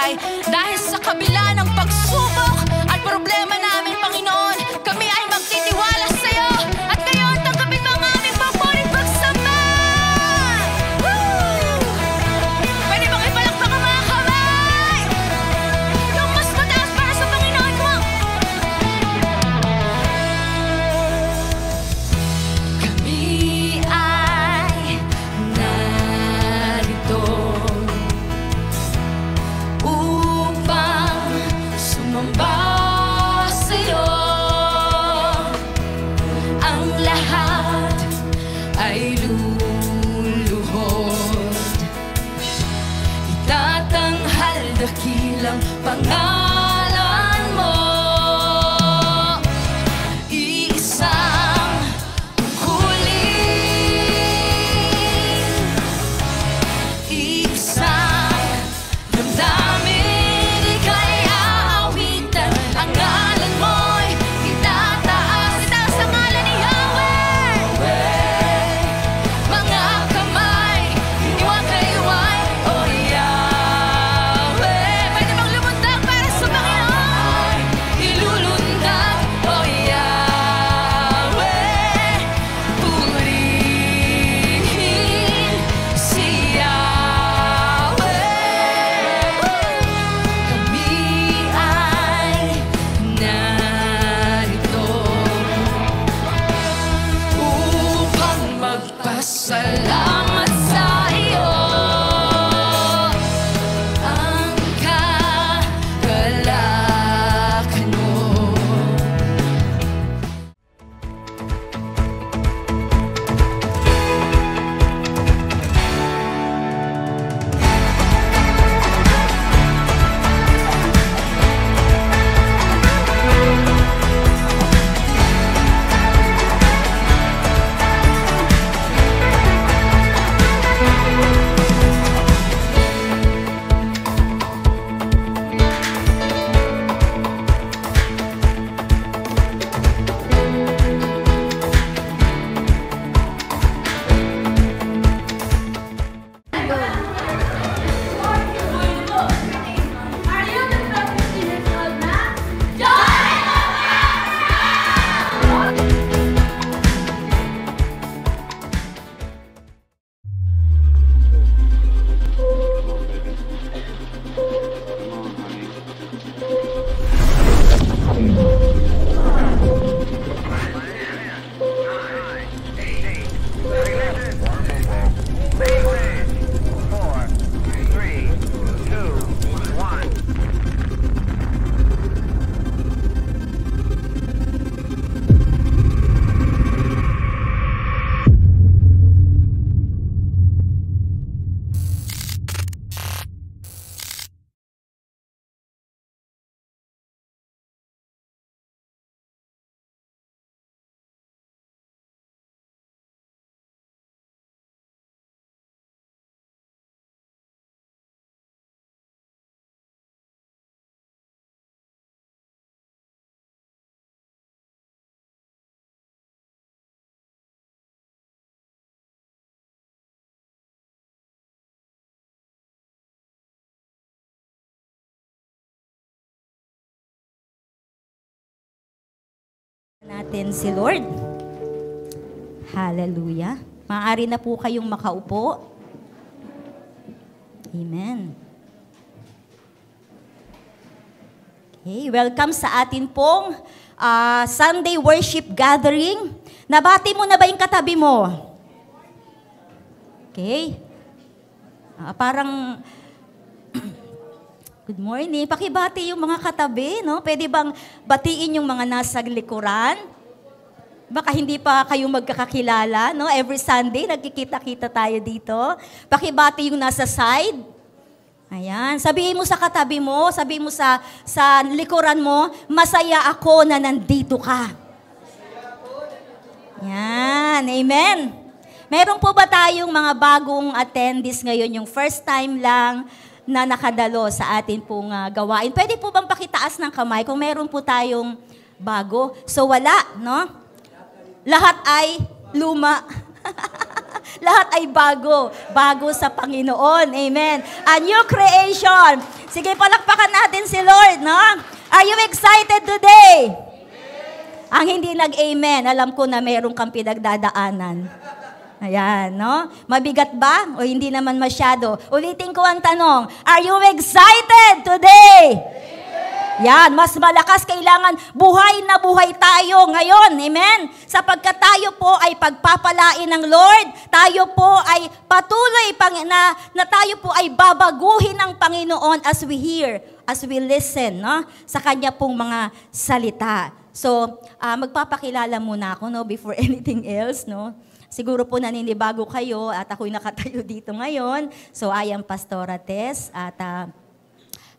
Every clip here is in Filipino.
buhay. Dahil sa kabila ng pagsubok at problema namin, Panginoon, kami ay magtitiwala sa iyo. At ngayon, tanggapin mo ang aming paborit pagsamba. Pwede bang ipalakpak ang mga kamay? Yung mas mataas para sa Panginoon mo. Kami ay narito upang sumamba sa'yo. Ang lahat ay luluhod, itatanghal dakilang pangalan mo. Iisang tungkulin, iisang damdamin, ika'y aawitan. Ang ngalan mo'y itataas, itaas ang ngalan ni Yahweh. Mga kamay, iwang-kaiway, o Yahweh. Pwede bang lumundag para sa Panginoon? Ilulundag, o Yahweh. Purihin si Yahweh. Kami ay narito upang magpasalamat sa iyo. Ang kagalakan mo. Natin si Lord. Hallelujah. Maaari na po kayong makaupo. Amen. Okay, welcome sa atin pong Sunday Worship Gathering. Nabati mo na ba yung katabi mo? Okay. Parang good morning. Pakibati yung mga katabi, no? Pwede bang batiin yung mga nasa likuran? Baka hindi pa kayo magkakakilala, no? Every Sunday, nagkikita-kita tayo dito. Pakibati yung nasa side. Ayan. Sabihin mo sa katabi mo, sabihin mo sa likuran mo, masaya ako na nandito ka. Yan. Amen. Meron po ba tayong mga bagong attendees ngayon, yung first time lang na nakadalo sa atin pong gawain? Pwede po bang pakitaas ng kamay kung meron po tayong bago? So wala, no? Lahat ay luma. Lahat ay bago. Bago sa Panginoon. Amen. A new creation. Sige, palakpakan natin si Lord, no? Are you excited today? Ang hindi nag-amen, alam ko na meron kang pinagdadaanan. Ayan, no? Mabigat ba? O hindi naman masyado? Ulitin ko ang tanong, are you excited today? Yan, mas malakas kailangan buhay na buhay tayo ngayon. Amen? Sapagkat tayo po ay pagpapalain ng Lord, tayo po ay patuloy na tayo po ay babaguhin ng Panginoon as we hear, as we listen, no? Sa Kanya pong mga salita. So, magpapakilala muna ako, no, before anything else, no? Siguro po naninibago kayo at ako'y nakatayo dito ngayon. So, I am Pastora Tess at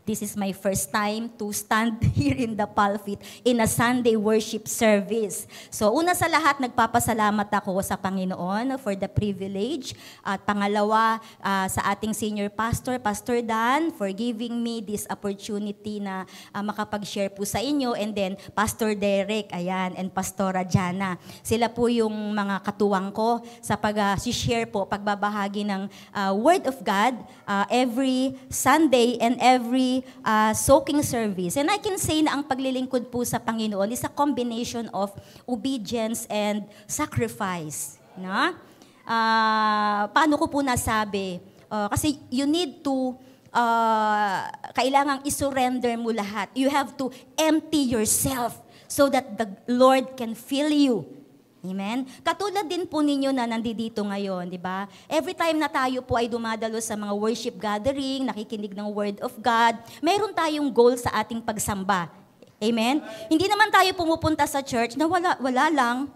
this is my first time to stand here in the pulpit in a Sunday worship service. So, una sa lahat, nagpapasalamat ako sa Panginoon for the privilege. At pangalawa, sa ating senior pastor, Pastor Dan, for giving me this opportunity na makapag-share po sa inyo. And then, Pastor Derek, ayan, and Pastora Jana. Sila po yung mga katuwang ko sa pag-share po, pagbabahagi ng Word of God every Sunday and every soaking service. And I can say na ang paglilingkod po sa Panginoon is a combination of obedience and sacrifice. No? Paano ko po nasabi? Kasi you need to, kailangang isurrender mo lahat. You have to empty yourself so that the Lord can fill you. Amen? Katulad din po ninyo na nandito ngayon, di ba? Every time na tayo po ay dumadalo sa mga worship gathering, nakikinig ng Word of God, meron tayong goal sa ating pagsamba. Amen? Hindi naman tayo pumupunta sa church na wala lang.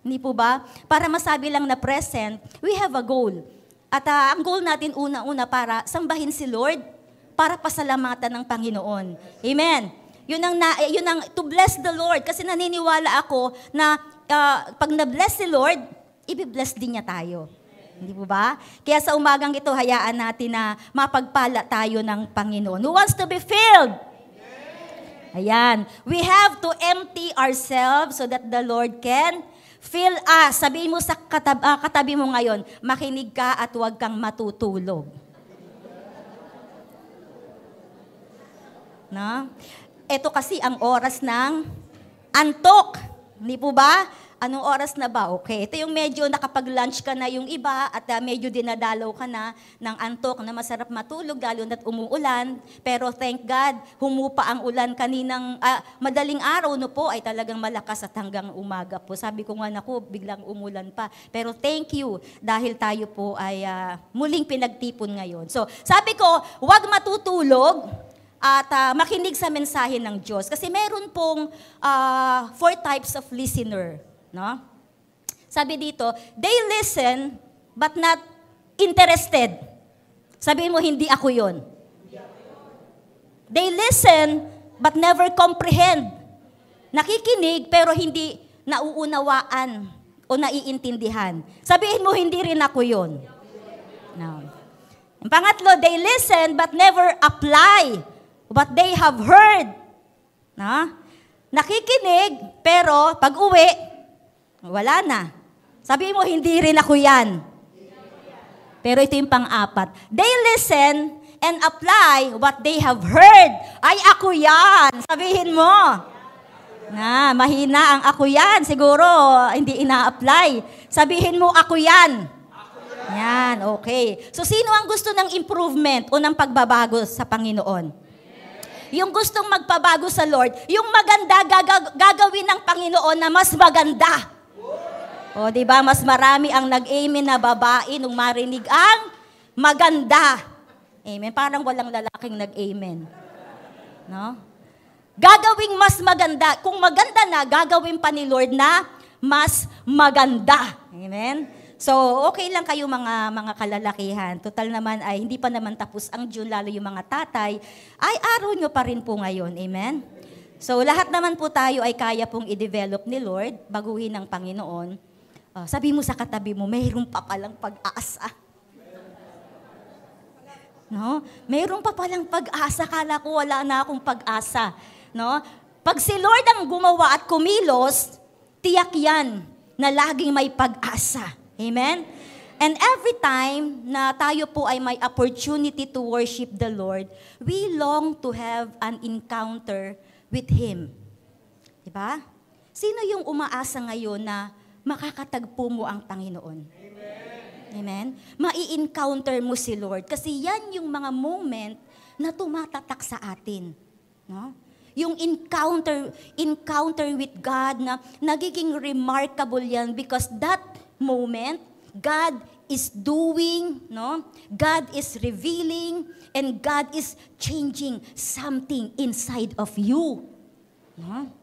Hindi po ba? Para masabi lang na present, we have a goal. At ang goal natin una-una para sambahin si Lord, para pasalamatan ng Panginoon. Amen? Yun ang to bless the Lord. Kasi naniniwala ako na pag na-bless si Lord, i-bless din niya tayo. Hindi po ba? Kaya sa umagang ito, hayaan natin na mapagpala tayo ng Panginoon. Who wants to be filled? Ayan. We have to empty ourselves so that the Lord can fill us. Sabihin mo sa katabi mo ngayon, makinig ka at huwag kang matutulog. No? Ito kasi ang oras ng antok. Hindi po ba? Anong oras na ba? Okay. Ito yung medyo nakapag-lunch ka na yung iba at medyo dinadalaw ka na ng antok na masarap matulog lalo na't umuulan. Pero thank God, humupa ang ulan kaninang madaling araw no po ay talagang malakas at hanggang umaga po. Sabi ko nga naku, biglang umulan pa. Pero thank you dahil tayo po ay muling pinagtipon ngayon. So sabi ko, huwag matutulog at makinig sa mensahe ng Diyos. Kasi meron pong 4 types of listener. No? Sabi dito, they listen but not interested. Sabihin mo, hindi ako yun. They listen but never comprehend. Nakikinig pero hindi nauunawaan o naiintindihan. Sabihin mo, hindi rin ako yun. No. Ang pangatlo, they listen but never apply what they have heard. Na? Nakikinig, pero pag uwi, wala na. Sabihin mo, hindi rin ako yan. Pero ito yung pang-apat. They listen and apply what they have heard. Ay, ako yan. Sabihin mo. Na, mahina ang ako yan. Siguro, hindi ina-apply. Sabihin mo, ako yan. Yan, okay. So, sino ang gusto ng improvement o ng pagbabago sa Panginoon? Yung gustong magpabago sa Lord, yung maganda gagawin ng Panginoon na mas maganda. O, di ba? Mas marami ang nag-amen na babae nung marinig ang maganda. Amen. Parang walang lalaking nag-amen. No? Gagawing mas maganda. Kung maganda na, gagawin pa ni Lord na mas maganda. Amen. So, okay lang kayo mga kalalakihan. Total naman ay hindi pa naman tapos ang June, lalo yung mga tatay, ay araw nyo pa rin po ngayon. Amen? So, lahat naman po tayo ay kaya pong i-develop ni Lord, baguhin ng Panginoon. Sabi mo sa katabi mo, mayroon pa palang pag-asa. No? Mayroon pa palang pag-asa. Kala ko wala na akong pag-asa. No? Pag si Lord ang gumawa at kumilos, tiyak yan na laging may pag-asa. Amen? And every time na tayo po ay may opportunity to worship the Lord, we long to have an encounter with Him. Diba? Sino yung umaasa ngayon na makakatagpo mo ang Panginoon? Amen? Mai-encounter mo si Lord. Kasi yan yung mga moment na tumatatak sa atin. No? Yung encounter with God na nagiging remarkable yan because that moment, God is doing, no? God is revealing, and God is changing something inside of you. No?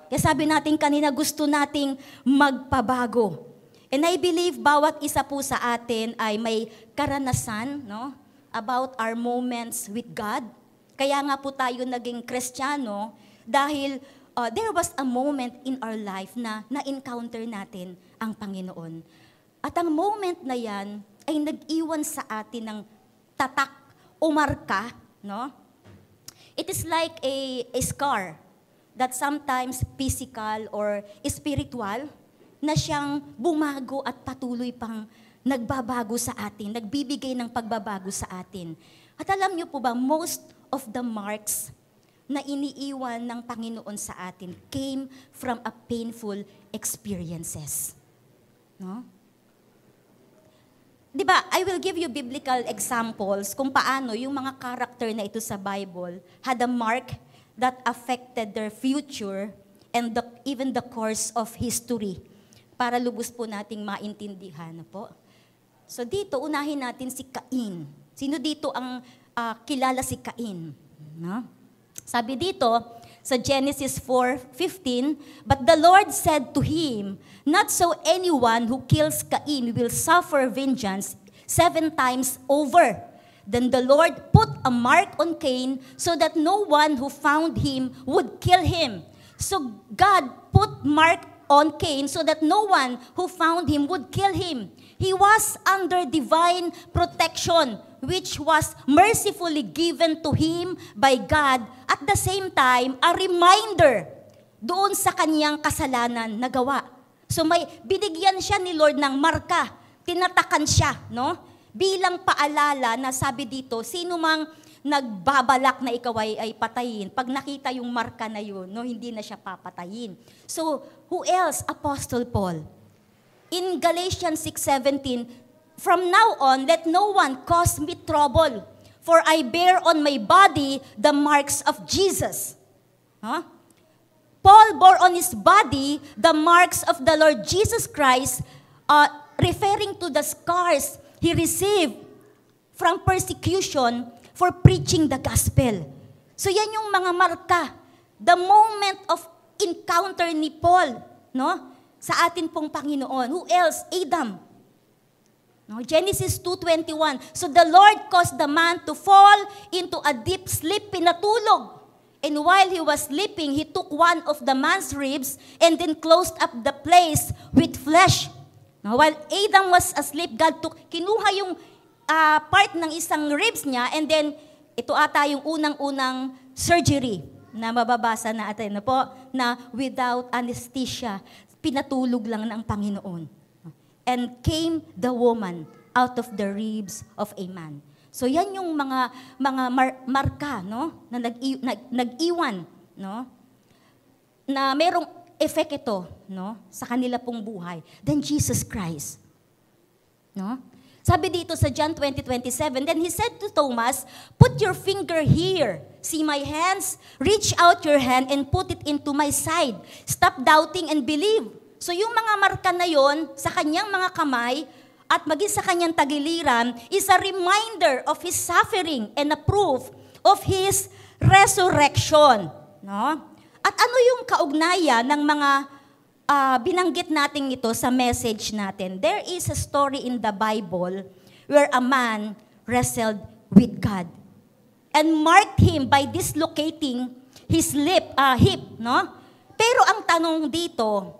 Kaya sabi natin kanina, gusto nating magpabago. And I believe bawat isa po sa atin ay may karanasan, no? About our moments with God. Kaya nga po tayo naging Kristiyano dahil there was a moment in our life na na-encounter natin ang Panginoon. At ang moment na yan ay nag-iwan sa atin ng tatak o marka, no? It is like a scar that sometimes physical or spiritual na siyang bumago at patuloy pang nagbabago sa atin, nagbibigay ng pagbabago sa atin. At alam niyo po ba, most of the marks na iniiwan ng Panginoon sa atin came from a painful experiences. No? Diba, I will give you biblical examples kung paano yung mga character na ito sa Bible had a mark that affected their future and even the course of history para lubos po nating maintindihan na po. So dito, unahin natin si Cain. Sino dito ang kilala si Cain? No? Sabi dito, sa Genesis 4:15, "But the Lord said to him, Not so anyone who kills Cain will suffer vengeance 7 times over. Then the Lord put a mark on Cain so that no one who found him would kill him." So God put mark on Cain so that no one who found him would kill him. He was under divine protection, which was mercifully given to him by God. At the same time, a reminder doon sa kanyang kasalanan na gawa. So may binigyan siya ni Lord ng marka, tinatakan siya, no? Bilang paalala na sabi dito, sino mang nagbabalak na ikaw ay patayin, pag nakita yung marka na yun, no, hindi na siya papatayin. So, who else? Apostle Paul. In Galatians 6:17, "From now on, let no one cause me trouble, for I bear on my body the marks of Jesus." Huh? Paul bore on his body the marks of the Lord Jesus Christ, referring to the scars he received from persecution for preaching the gospel. So yan yung mga marka. The moment of encounter ni Paul, no? Sa atin pong Panginoon. Who else? Adam. No? Genesis 2:21. "So the Lord caused the man to fall into a deep sleep," pinatulog. "And while he was sleeping, he took one of the man's ribs and then closed up the place with flesh." No? While Adam was asleep, God kinuha yung part ng isang ribs niya, and then ito ata yung unang-unang surgery na mababasa natin na po, na without anesthesia, pinatulog lang ng Panginoon. "And came the woman out of the ribs of a man." So yan yung mga marka, no, na nag-iwan, no, na merong effect ito, no, sa kanila pong buhay. Then Jesus Christ, no? Sabi dito sa John 20:27, "Then he said to Thomas, Put your finger here. See my hands? Reach out your hand and put it into my side. Stop doubting and believe." So yung mga marka na yon sa kanyang mga kamay at maging sa kanyang tagiliran is a reminder of his suffering and a proof of his resurrection. No? At ano yung kaugnayan ng mga binanggit natin ito sa message natin? There is a story in the Bible where a man wrestled with God and marked him by dislocating his hip, no? Pero ang tanong dito,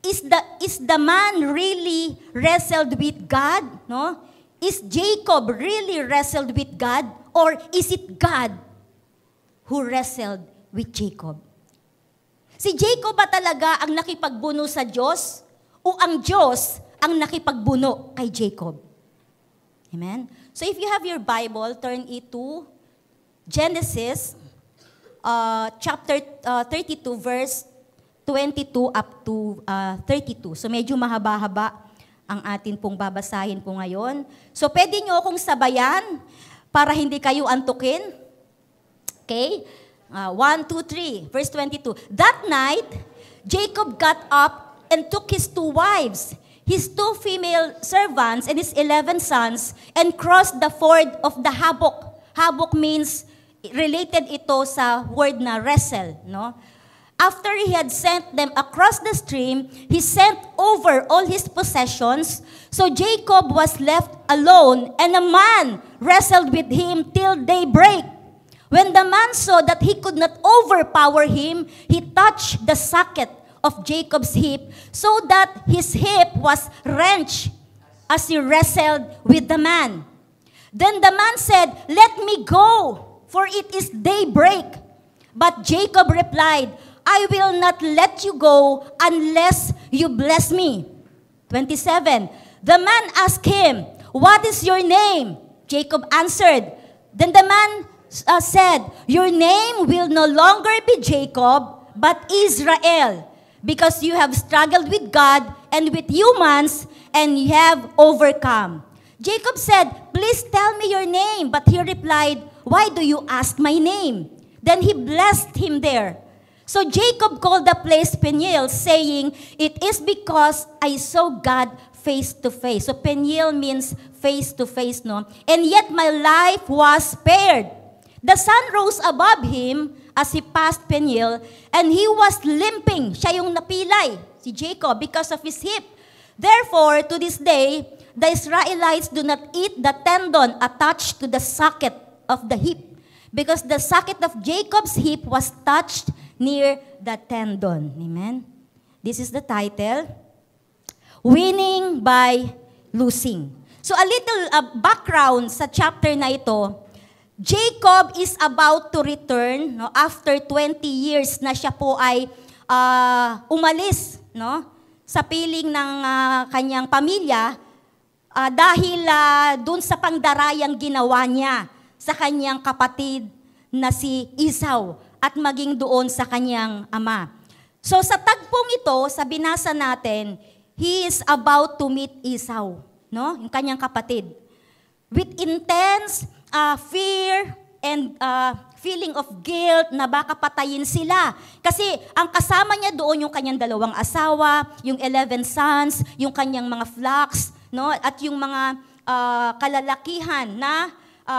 is the man really wrestled with God, no? Is Jacob really wrestled with God, or is it God who wrestled with Jacob? Si Jacob ba talaga ang nakipagbuno sa Diyos, o ang Diyos ang nakipagbuno kay Jacob. Amen? So if you have your Bible, turn it to Genesis chapter 32, verse 22 up to 32. So medyo mahaba-haba ang atin pong babasahin po ngayon. So pwede nyo akong sabayan para hindi kayo antukin. Okay? 1, 2, 3, verse 22. That night, Jacob got up and took his 2 wives, his 2 female servants, and his 11 sons, and crossed the ford of the Habok. Habok means, related ito sa word na wrestle, no? After he had sent them across the stream, he sent over all his possessions. So Jacob was left alone, and a man wrestled with him till daybreak. When the man saw that he could not overpower him, he touched the socket of Jacob's hip, so that his hip was wrenched as he wrestled with the man. Then the man said, "Let me go, for it is daybreak." But Jacob replied, "I will not let you go unless you bless me." 27. The man asked him, "What is your name?" Jacob answered. Then the man said, "Your name will no longer be Jacob, but Israel, because you have struggled with God and with humans, and you have overcome." Jacob said, "Please tell me your name." But he replied, "Why do you ask my name?" Then he blessed him there. So Jacob called the place Peniel, saying, "It is because I saw God face to face." So Peniel means face to face, no? "And yet my life was spared." The sun rose above him as he passed Peniel, and he was limping. Siya yung napilay, si Jacob, because of his hip. Therefore, to this day, the Israelites do not eat the tendon attached to the socket of the hip, because the socket of Jacob's hip was touched near the tendon. Amen? This is the title, Winning by Losing. So a little background sa chapter na ito. Jacob is about to return, no, after 20 years na siya po ay umalis, no, sa piling ng kanyang pamilya dahil dun sa pangdarayang ginawa niya sa kanyang kapatid na si Esau at maging doon sa kanyang ama. So sa tagpong ito, sa binasa natin, he is about to meet Esau, no, yung kanyang kapatid. With intense fear and feeling of guilt na baka patayin sila. Kasi ang kasama niya doon yung kanyang 2 asawa, yung 11 sons, yung kanyang mga flocks, no? At yung mga kalalakihan na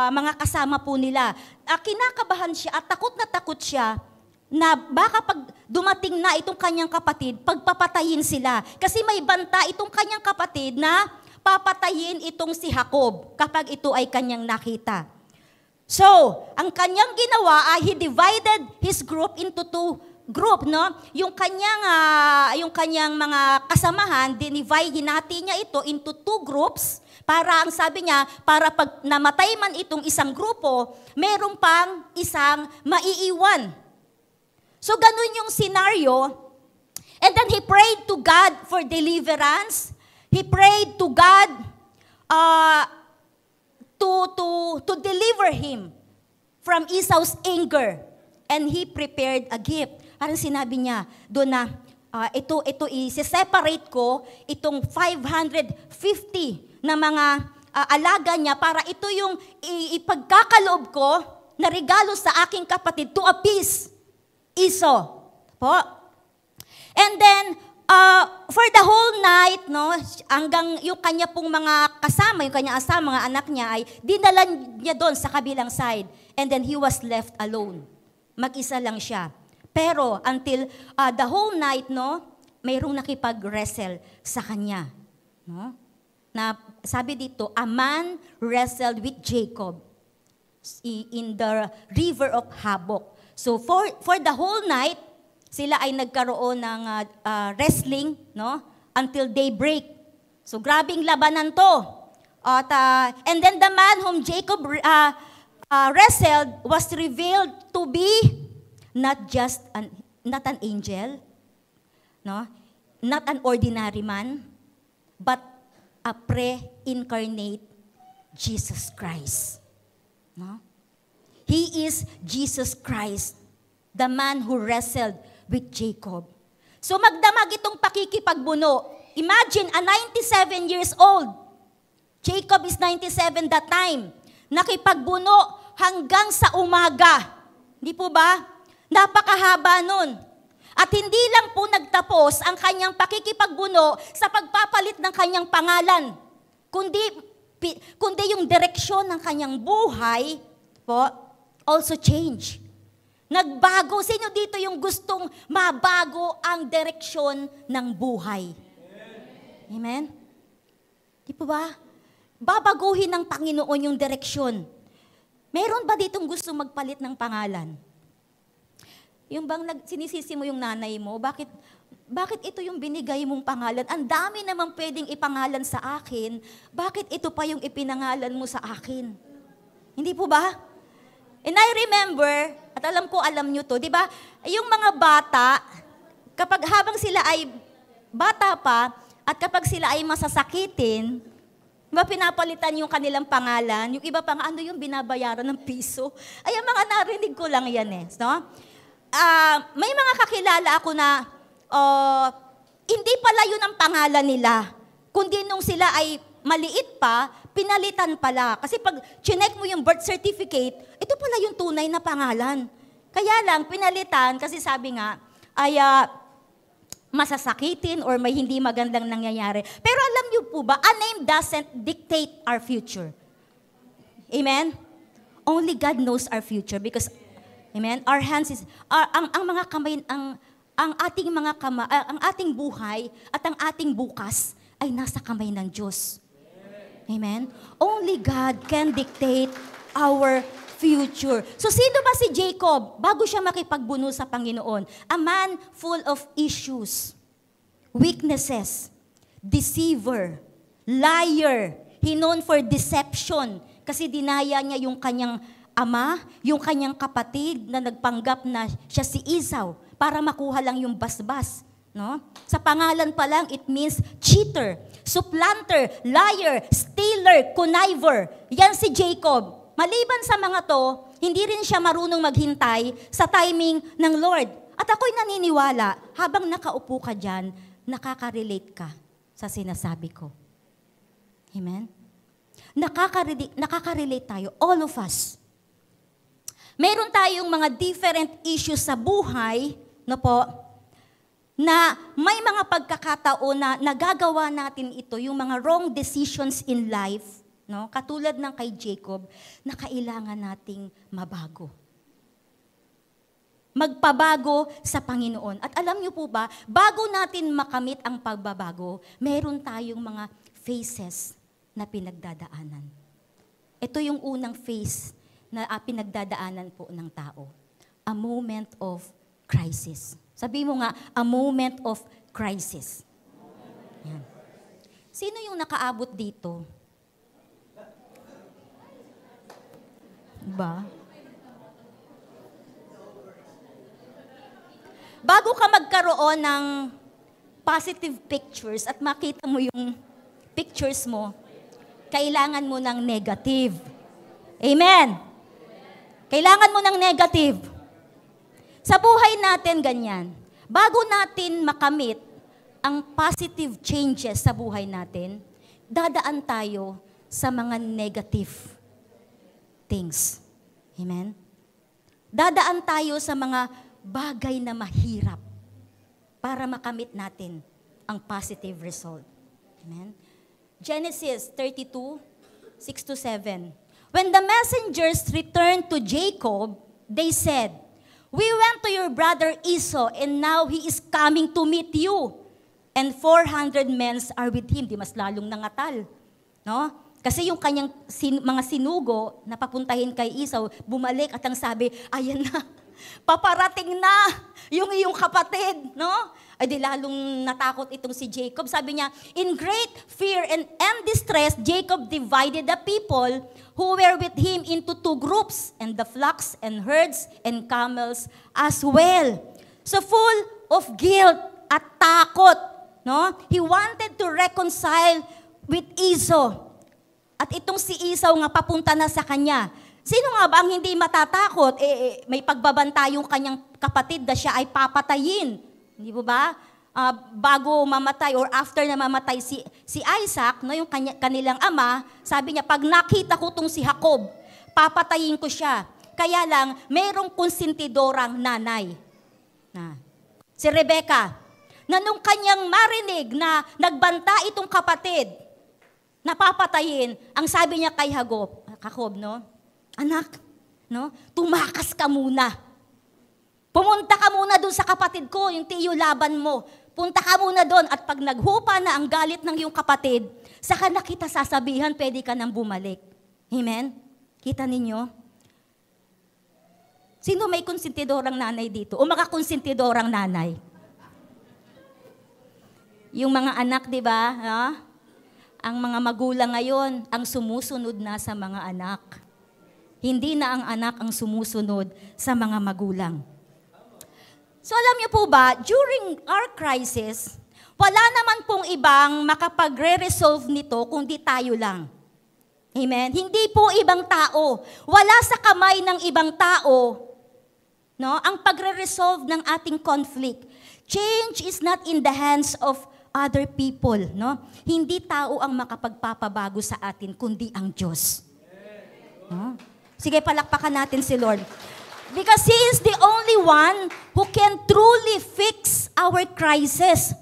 mga kasama po nila. Kinakabahan siya at takot siya na baka pag dumating na itong kanyang kapatid, pagpapatayin sila. Kasi may banta itong kanyang kapatid na papatayin itong si Jacob kapag ito ay kanyang nakita. So, ang kanyang ginawa ay he divided his group into 2 group, no? Yung kanyang mga kasamahan, hinati niya ito into 2 groups para ang sabi niya, para pag namatay man itong isang grupo, meron pang isang maiiwan. So, ganun yung scenario. And then he prayed to God for deliverance. He prayed to God to deliver him from Esau's anger. And he prepared a gift. Parang sinabi niya doon na, ito i-separate ko itong 550 na mga alaga niya para ito yung ipagkakaloob ko na regalo sa aking kapatid to appease Esau. Po. And then, for the whole night, no, hanggang yung kanya pong mga kasama, yung kanya asama, mga anak niya ay dinala niya doon sa kabilang side. And then he was left alone. Mag-isa lang siya. Pero until the whole night, no, mayroong nakipag-wrestle sa kanya. No? Na sabi dito, a man wrestled with Jacob in the river of Habok. So for the whole night, sila ay nagkaroon ng wrestling, no? Until daybreak. So grabing labanan to. And then the man whom Jacob wrestled was revealed to be not an angel, no? Not an ordinary man, but a pre-incarnate Jesus Christ. No? He is Jesus Christ, the man who wrestled with Jacob. So magdamag itong pakikipagbuno. Imagine, a 97 years old. Jacob is 97 that time. Nakipagbuno hanggang sa umaga. Hindi po ba? Napakahaba nun. At hindi lang po nagtapos ang kanyang pakikipagbuno sa pagpapalit ng kanyang pangalan, kundi yung direksyon ng kanyang buhay po also change. Nagbago. Sino dito yung gustong mabago ang direksyon ng buhay? Amen? Di po ba? Babaguhin ng Panginoon yung direksyon. Meron ba ditong gustong magpalit ng pangalan? Yung bang sinisisi mo yung nanay mo, bakit ito yung binigay mong pangalan? Ang dami naman pwedeng ipangalan sa akin, bakit ito pa yung ipinangalan mo sa akin? Hindi po ba? And I remember, at alam ko alam nyo to, di ba? Yung mga bata, kapag habang sila ay bata pa, at kapag sila ay masasakitin, diba pinapalitan yung kanilang pangalan, yung iba pa nga, ano yung binabayaran ng piso? Ay, ang mga narinig ko lang yan eh. No? May mga kakilala ako na hindi pala yun ang pangalan nila, kundi nung sila ay maliit pa, pinalitan pala. Kasi pag chinek mo yung birth certificate, ito pala yung tunay na pangalan. Kaya lang, pinalitan kasi sabi nga, ay masasakitin or may hindi magandang nangyayari. Pero alam niyo po ba, a name doesn't dictate our future. Amen? Only God knows our future because, amen, our hands is, ang mga kamay, ang ating mga kamay, ang ating buhay at ang ating bukas ay nasa kamay ng Diyos. Amen? Only God can dictate our future. So sino ba si Jacob bago siya makipagbuno sa Panginoon? A man full of issues, weaknesses, deceiver, liar. He known for deception kasi dinaya niya yung kanyang ama, yung kanyang kapatid na nagpanggap na siya si Esau para makuha lang yung basbas. No? Sa pangalan pa lang, it means cheater, supplanter, liar, stealer, conniver. Yan si Jacob. Maliban sa mga to, hindi rin siya marunong maghintay sa timing ng Lord. At ako'y naniniwala, habang nakaupo ka dyan, nakaka-relate ka sa sinasabi ko. Amen? Nakaka-relate tayo, all of us. Meron tayong mga different issues sa buhay, no po, na may mga pagkakataon na nagagawa natin ito, yung mga wrong decisions in life, no? Katulad ng kay Jacob, na kailangan nating mabago. Magpabago sa Panginoon. At alam niyo po ba, bago natin makamit ang pagbabago, meron tayong mga phases na pinagdadaanan. Ito yung unang phase na pinagdadaanan po ng tao. A moment of crisis. Sabi mo nga, a moment of crisis. Yan. Sino yung nakaabot dito? Ba? Bago ka magkaroon ng positive pictures at makita mo yung pictures mo, kailangan mo ng negative. Amen? Kailangan mo ng negative. Sa buhay natin, ganyan. Bago natin makamit ang positive changes sa buhay natin, dadaan tayo sa mga negative things. Amen? Dadaan tayo sa mga bagay na mahirap para makamit natin ang positive result. Amen? Genesis 32, 6-7. When the messengers returned to Jacob, they said, "We went to your brother Esau, and now he is coming to meet you. And 400 men are with him." Di mas lalong nangatal. No? Kasi yung kanyang mga sinugo na papuntahin kay Esau, bumalik at ang sabi, ayan na, paparating na yung iyong kapatid. No? Ay di lalong natakot itong si Jacob. Sabi niya, in great fear and distress, Jacob divided the people who were with him into 2 groups, and the flocks and herds and camels as well. So full of guilt at takot, no? He wanted to reconcile with Esau. At itong si Esau nga papunta na sa kanya. Sino nga ba ang hindi matatakot? May pagbabanta yung kanyang kapatid na siya ay papatayin. Hindi po ba? Bago mamatay or after na mamatay si Isaac, no, yung kanilang ama, sabi niya, pag nakita ko tong si Jacob, papatayin ko siya. Kaya lang, mayroong konsentidorang nanay. Si Rebecca, na nung kanyang marinig na nagbanta itong kapatid, napapatayin, ang sabi niya kay Jacob, no? Anak, no? Tumakas ka muna. Pumunta ka muna doon sa kapatid ko, yung tiyo Laban mo. Punta ka muna doon at pag naghupa na ang galit ng iyong kapatid, saka na kita sasabihan, pwede ka nang bumalik. Amen? Kita ninyo? Sino may konsentidorang nanay dito? O makakonsentidorang nanay? Yung mga anak, di ba? Ha? Ang mga magulang ngayon, ang sumusunod na sa mga anak. Hindi na ang anak ang sumusunod sa mga magulang. So alam niyo po ba, during our crisis, wala naman pong ibang makapagre-resolve nito kundi tayo lang. Amen? Hindi po ibang tao. Wala sa kamay ng ibang tao, no, ang pagre-resolve ng ating conflict. Change is not in the hands of other people, no? Hindi tao ang makapagpapabago sa atin kundi ang Diyos. No? Sige, palakpakan natin si Lord. Because He is the only one who can truly fix our crisis.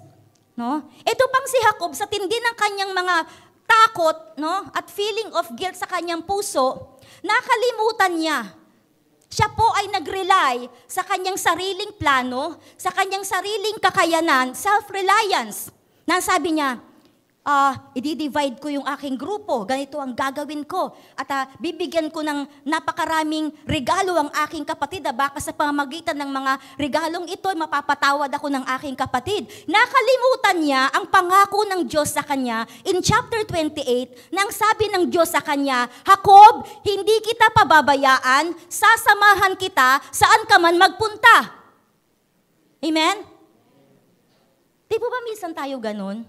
No? Ito pang si Jacob, sa tindi ng kanyang mga takot, no, at feeling of guilt sa kanyang puso, nakalimutan niya. Siya po ay nag-rely sa kanyang sariling plano, sa kanyang sariling kakayanan, self-reliance. Nasabi niya, i-divide ko yung aking grupo, ganito ang gagawin ko. At bibigyan ko ng napakaraming regalo ang aking kapatid. Baka sa pamamagitan ng mga regalong ito, mapapatawad ako ng aking kapatid. Nakalimutan niya ang pangako ng Diyos sa kanya in chapter 28, nang sabi ng Diyos sa kanya, Jacob, hindi kita pababayaan, sasamahan kita saan ka man magpunta. Amen? Di po ba minsan tayo ganun?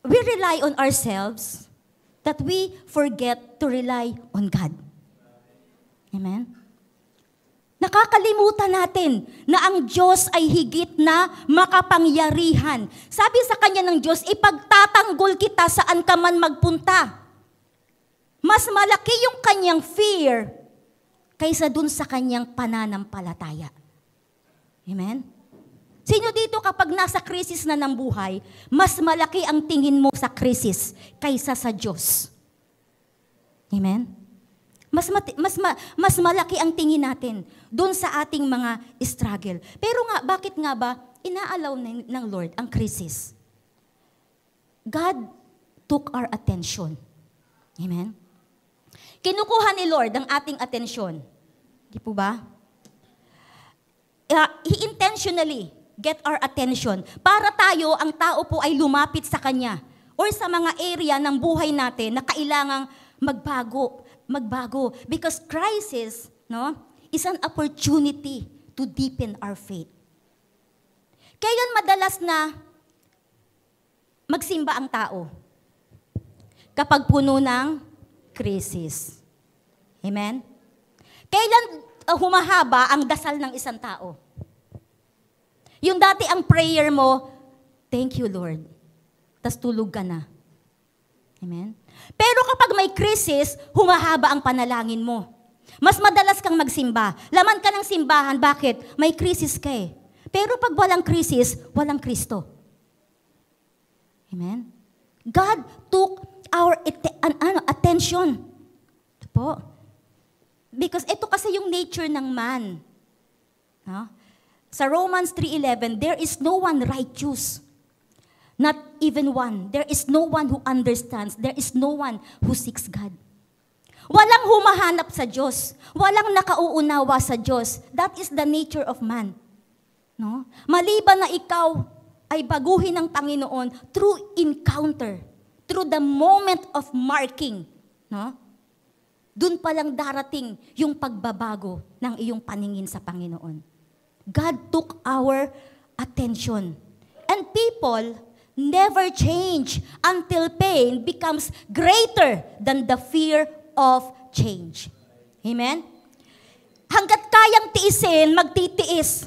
We rely on ourselves that we forget to rely on God. Amen? Nakakalimutan natin na ang Diyos ay higit na makapangyarihan. Sabi sa kanya ng Diyos, ipagtatanggol kita saan ka man magpunta. Mas malaki yung kanyang fear kaysa dun sa kanyang pananampalataya. Amen? Sino dito kapag nasa krisis na ng buhay, mas malaki ang tingin mo sa krisis kaysa sa Diyos? Amen? Mas malaki ang tingin natin doon sa ating mga struggle. Pero nga, bakit nga ba inaalaw ng Lord ang krisis? God took our attention. Amen? Kinukuha ni Lord ang ating atensyon. Di po ba? He intentionally get our attention. Para tayo, ang tao po ay lumapit sa Kanya or sa mga area ng buhay natin na kailangang magbago. Because crisis, no, is an opportunity to deepen our faith. Kailan madalas na magsimba ang tao? Kapag puno ng krisis. Amen? Kailan humahaba ang dasal ng isang tao? Yung dati ang prayer mo, thank you Lord. Tas tulog ka na. Amen? Pero kapag may krisis, humahaba ang panalangin mo. Mas madalas kang magsimba. Laman ka ng simbahan, bakit? May krisis ka eh. Pero pag walang krisis, walang Kristo. Amen? God took our attention. Ito po. Because ito kasi yung nature ng man. No? Sa Romans 3:11, there is no one righteous. Not even one. There is no one who understands. There is no one who seeks God. Walang humahanap sa Diyos. Walang nakauunawa sa Diyos. That is the nature of man. No? Maliban na ikaw ay baguhin ng Panginoon through encounter, through the moment of marking. No? Doon pa lang darating yung pagbabago ng iyong paningin sa Panginoon. God took our attention. And people never change until pain becomes greater than the fear of change. Amen? Hanggat kayang tiisin, magtitiis.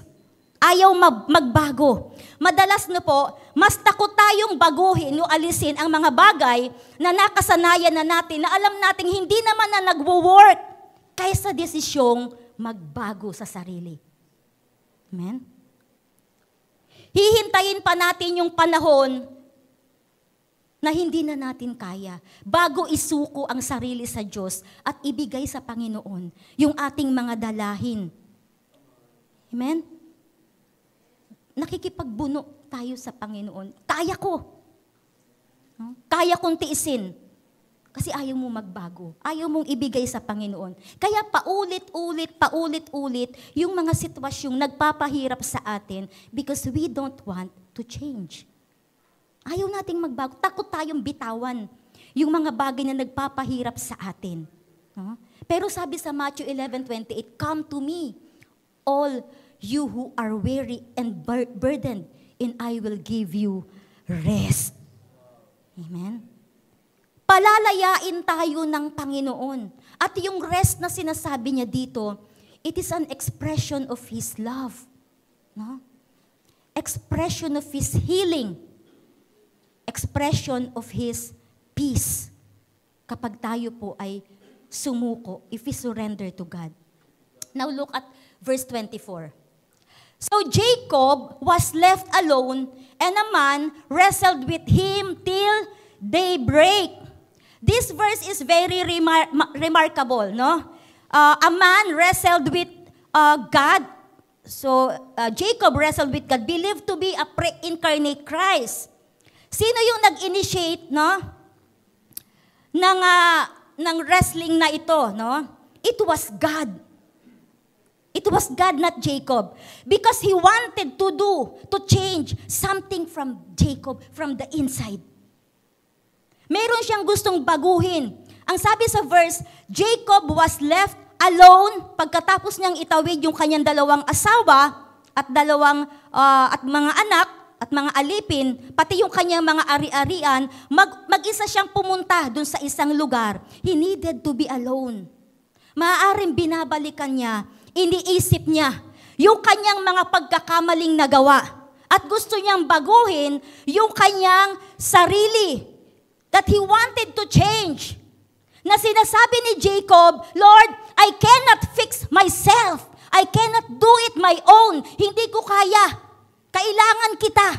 Ayaw magbago. Madalas no po, mas takot tayong baguhin o alisin ang mga bagay na nakasanayan na natin, na alam nating hindi naman na nagwo-work, kaysa desisyong magbago sa sarili. Amen? Hihintayin pa natin yung panahon na hindi na natin kaya bago isuko ang sarili sa Diyos at ibigay sa Panginoon yung ating mga dalahin. Amen? Nakikipagbuno tayo sa Panginoon. Kaya ko. No? Kaya kong tiisin. Kasi ayaw mo magbago. Ayaw mong ibigay sa Panginoon. Kaya paulit-ulit yung mga sitwasyong nagpapahirap sa atin because we don't want to change. Ayaw nating magbago. Takot tayong bitawan yung mga bagay na nagpapahirap sa atin. No? Pero sabi sa Matthew 11:28, "Come to me, all you who are weary and burdened, and I will give you rest." Amen? Palalayain tayo ng Panginoon. At yung rest na sinasabi niya dito, it is an expression of His love. No? Expression of His healing. Expression of His peace. Kapag tayo po ay sumuko, if we surrender to God. Now look at verse 24. So Jacob was left alone, and a man wrestled with him till daybreak. This verse is very remarkable, no? A man wrestled with God. So Jacob wrestled with God, believed to be a pre-incarnate Christ. Sino yung nag-initiate, no? Ng wrestling na ito, no? It was God. It was God, not Jacob. Because he wanted to change something from Jacob, from the inside. Meron siyang gustong baguhin. Ang sabi sa verse, Jacob was left alone pagkatapos niyang itawid yung kanyang dalawang asawa at at mga anak at mga alipin, pati yung kanyang mga ari-arian, mag-isa siyang pumunta dun sa isang lugar. He needed to be alone. Maaaring binabalikan niya, iniisip niya yung kanyang mga pagkakamaling nagawa at gusto niyang baguhin yung kanyang sarili. That he wanted to change. Na sinasabi ni Jacob, Lord, I cannot fix myself. I cannot do it my own. Hindi ko kaya. Kailangan kita.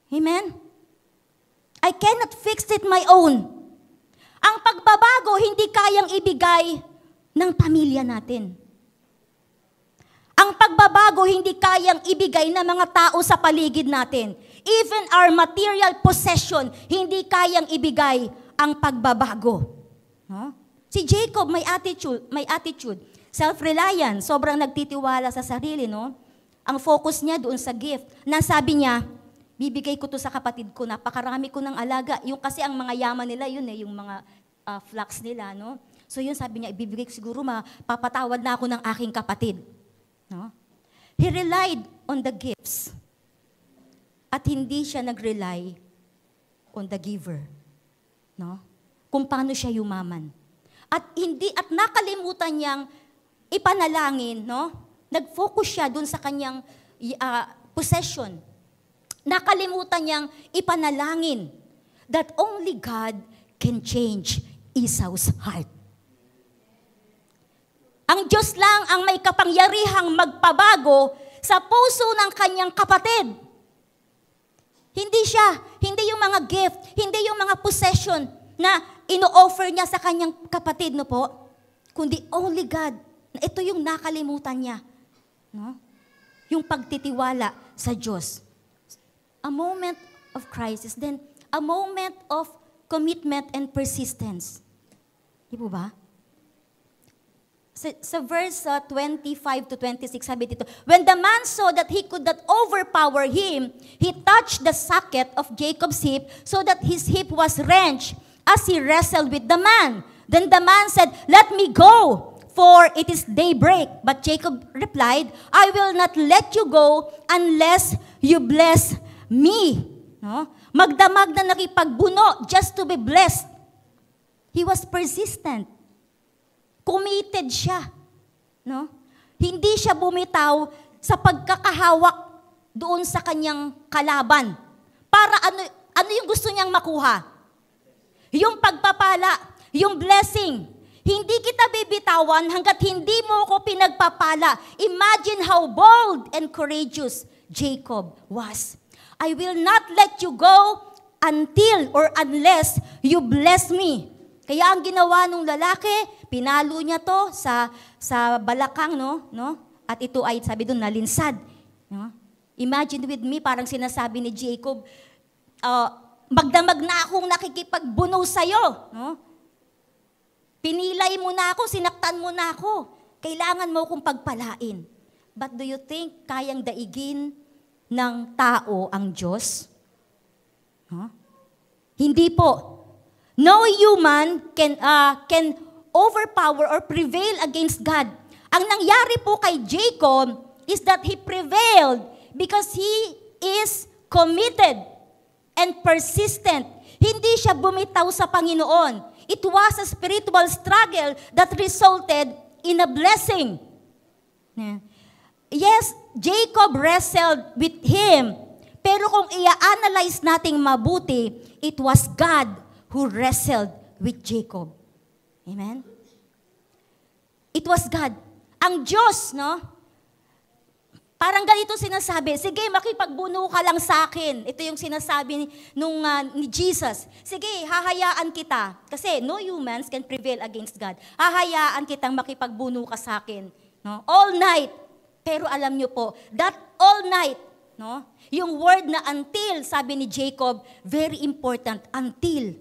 Amen? I cannot fix it my own. Ang pagbabago, hindi kayang ibigay ng pamilya natin. Ang pagbabago, hindi kayang ibigay ng mga tao sa paligid natin. Even our material possession, hindi kayang ibigay ang pagbabago. No? Si Jacob may attitude, self-reliant, sobrang nagtitiwala sa sarili, no? Ang focus niya doon sa gift. Nasabi niya, bibigay ko to sa kapatid ko, napakarami ko ng alaga. Yung kasi ang mga yaman nila, yun yung mga flocks nila, no? So yun sabi niya, ibibigay ko siguro, papatawad na ako ng aking kapatid. No? He relied on the gifts. At hindi siya nag-rely on the giver. No? Kung paano siya yumaman. At nakalimutan niyang ipanalangin, no? Nag-focus siya dun sa kanyang possession. Nakalimutan niyang ipanalangin that only God can change Esau's heart. Ang Diyos lang ang may kapangyarihang magpabago sa puso ng kanyang kapatid. Hindi yung mga gift, hindi yung mga possession na ino-offer niya sa kanyang kapatid, no po? Kundi only God. Ito yung nakalimutan niya. No? Yung pagtitiwala sa Diyos. A moment of crisis, then a moment of commitment and persistence. Di po ba? Sa verse 25 to 26, sabi dito, when the man saw that he could not overpower him, he touched the socket of Jacob's hip so that his hip was wrenched as he wrestled with the man. Then the man said, "Let me go, for it is daybreak." But Jacob replied, "I will not let you go unless you bless me." No? Magdamag na nakipagbuno just to be blessed. He was persistent. Committed siya. No? Hindi siya bumitaw sa pagkakahawak doon sa kanyang kalaban. Para ano yung gusto niyang makuha? Yung pagpapala, yung blessing. Hindi kita bibitawan hanggat hindi mo ko pinagpapala. Imagine how bold and courageous Jacob was. I will not let you go until or unless you bless me. Kaya ang ginawa ng lalaki, pinalo niya to sa balakang, no? At ito ay, sabi doon, nalinsad. No? Imagine with me, parang sinasabi ni Jacob, magdamag na akong nakikipagbuno sa'yo. No? Pinilay mo na ako, sinaktan mo na ako. Kailangan mo akong pagpalain. But do you think kayang daigin ng tao ang Diyos? Huh? Hindi po. No human can overpower or prevail against God. Ang nangyari po kay Jacob is that he prevailed because he is committed and persistent. Hindi siya bumitaw sa Panginoon. It was a spiritual struggle that resulted in a blessing. Yes, Jacob wrestled with him. Pero kung i-analyze nating mabuti, it was God who wrestled with Jacob. Amen? It was God. Ang Diyos, no? Parang ganito sinasabi, sige, makipagbuno ka lang sa akin. Ito yung sinasabi ni Jesus. Sige, hahayaan kita. Kasi no humans can prevail against God. Hahayaan kitang makipagbuno ka sa akin. No? All night. Pero alam nyo po, that all night, no? Yung word na until, sabi ni Jacob, very important, until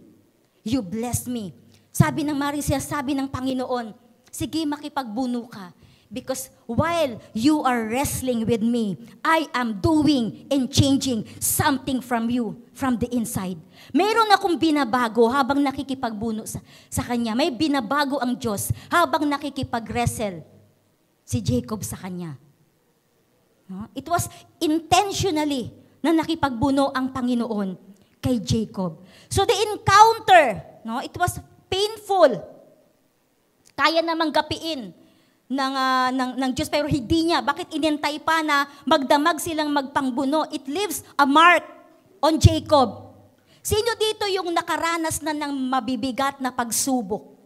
you bless me. Sabi ng Marisia, sabi ng Panginoon, sige, makipagbuno ka. Because while you are wrestling with me, I am doing and changing something from you, from the inside. Meron akong binabago habang nakikipagbuno sa Kanya. May binabago ang Diyos habang nakikipag-wrestle si Jacob sa Kanya. No? It was intentionally na nakipagbuno ang Panginoon kay Jacob. So the encounter, no, it was painful. Kaya namang gapiin ng Diyos, pero hindi niya. Bakit inintay pa na magdamag silang magpangbuno? It leaves a mark on Jacob. Sino dito yung nakaranas na ng mabibigat na pagsubok?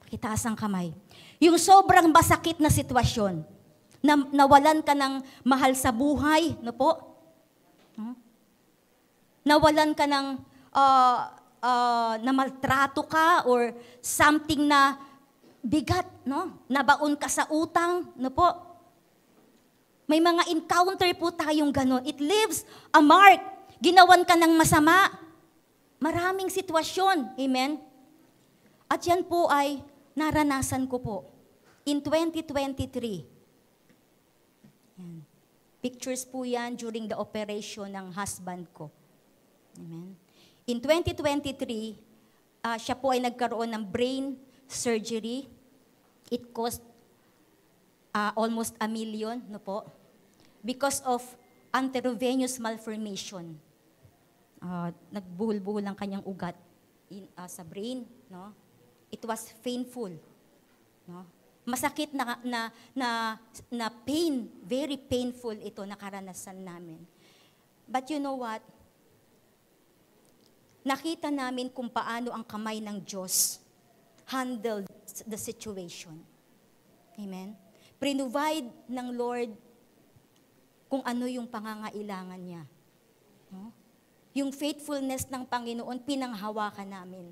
Pakitaas ang kamay. Yung sobrang masakit na sitwasyon, na nawalan ka ng mahal sa buhay, no po? Nawalan ka ng namaltrato ka or something na bigat, no? Nabaon ka sa utang, no po? May mga encounter po tayong ganon. It leaves a mark. Ginawan ka ng masama. Maraming sitwasyon. Amen? At yan po ay naranasan ko po. In 2023. Yan. Pictures po yan during the operation ng husband ko. Amen? In 2023, siya po ay nagkaroon ng brain surgery. It cost almost $1 million, no po? Because of arteriovenous malformation. Nagbuhol-buhol ang kanyang ugat sa brain, no? It was painful, no? Masakit na pain, very painful ito nakaranasan namin. But you know what? Nakita namin kung paano ang kamay ng Diyos handled the situation. Amen? Provide ng Lord kung ano yung pangangailangan niya. No? Yung faithfulness ng Panginoon, pinanghawakan namin.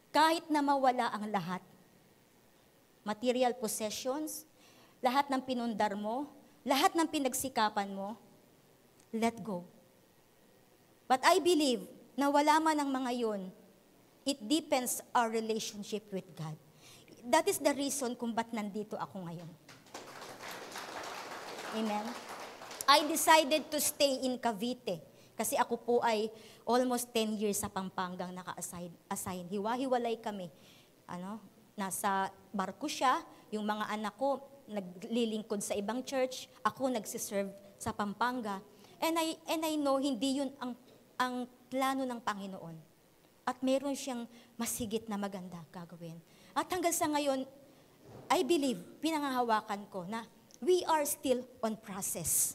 Kahit na mawala ang lahat. Material possessions, lahat ng pinundar mo, lahat ng pinagsikapan mo, let go. But I believe na wala man ang mga yun, it deepens our relationship with God. That is the reason kung ba't nandito ako ngayon. Amen? I decided to stay in Cavite kasi ako po ay almost 10 years sa Pampangang naka-assign. Hiwa-hiwalay kami. Nasa barko siya, yung mga anak ko naglilingkod sa ibang church, ako nagsiserve sa Pampanga. And I know hindi yun ang plano ng Panginoon. At meron siyang masigit na maganda gagawin. At hanggang sa ngayon, I believe, pinangahawakan ko na we are still on process.